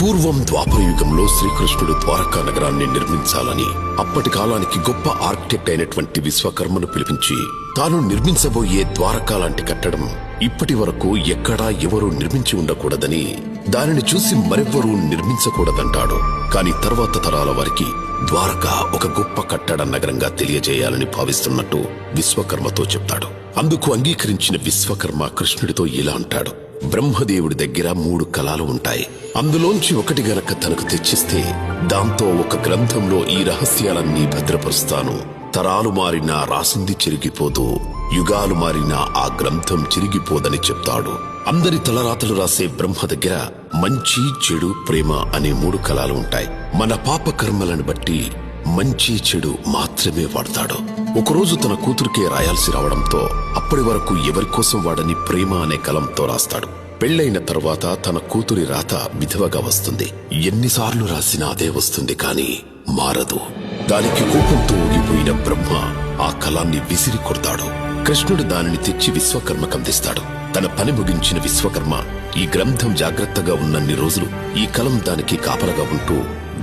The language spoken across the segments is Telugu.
పూర్వం ద్వాపరయుగంలో శ్రీకృష్ణుడు ద్వారకా నగరాన్ని నిర్మించాలని అప్పటి కాలానికి గొప్ప ఆర్కిటెక్ట్ అయినటువంటి విశ్వకర్మను పిలిపించి తాను నిర్మించబోయే ద్వారకా లాంటి కట్టడం ఇప్పటి వరకు ఎక్కడా ఎవరూ నిర్మించి ఉండకూడదని, దానిని చూసి మరెవ్వరూ నిర్మించకూడదంటాడు. కాని తర్వాత తరాల వారికి ద్వారకా ఒక గొప్ప కట్టడ నగరంగా తెలియజేయాలని భావిస్తున్నట్టు విశ్వకర్మతో చెప్తాడు. అందుకు అంగీకరించిన విశ్వకర్మ కృష్ణుడితో ఇలా అంటాడు: బ్రహ్మదేవుడి దగ్గర 3 కళలు ఉంటాయి. అందులోంచి ఒకటి గనక తనకు తెచ్చిస్తే దాంతో ఒక గ్రంథంలో ఈ రహస్యాలన్నీ భద్రపరుస్తాను. తరాలు మారినా రాసింది చిరిగిపోదు, యుగాలు మారినా ఆ గ్రంథం చిరిగిపోదని చెప్తాడు. అందరి తలరాతలు రాసే బ్రహ్మ దగ్గర మంచి, చెడు, ప్రేమ అనే 3 కళలు ఉంటాయి. మన పాప కర్మలను బట్టి మంచి, చెడు మాత్రమే వాడతాడు. ఒకరోజు తన కూతురికే రాయాల్సి రావడంతో అప్పటి వరకు ఎవరికోసం వాడని ప్రేమ అనే కలంతో రాస్తాడు. పెళ్లైన తర్వాత తన కూతురి రాత విధవగా వస్తుంది. ఎన్నిసార్లు రాసినా అదే వస్తుంది, కాని మారదు. దానికి కోపంతో ఊగిపోయిన బ్రహ్మ ఆ కలాన్ని విసిరి కొడతాడు. కృష్ణుడు దానిని తెచ్చి విశ్వకర్మకు అందిస్తాడు. తన పని ముగించిన విశ్వకర్మ ఈ గ్రంథం జాగ్రత్తగా ఉన్నన్ని రోజులు ఈ కలం దానికి కాపలగా ఉంటూ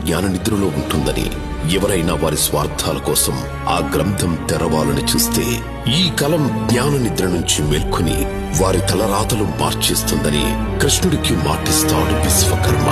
జ్ఞాన నిద్రలో ఉంటుందని, ఎవరైనా వారి స్వార్థాల కోసం ఆ గ్రంథం తెరవాలని చూస్తే ఈ కలం జ్ఞాన నిద్ర నుంచి మేల్కొని వారి తలరాతలు మార్చేస్తుందని కృష్ణుడికి మాటిస్తాడు విశ్వకర్మ.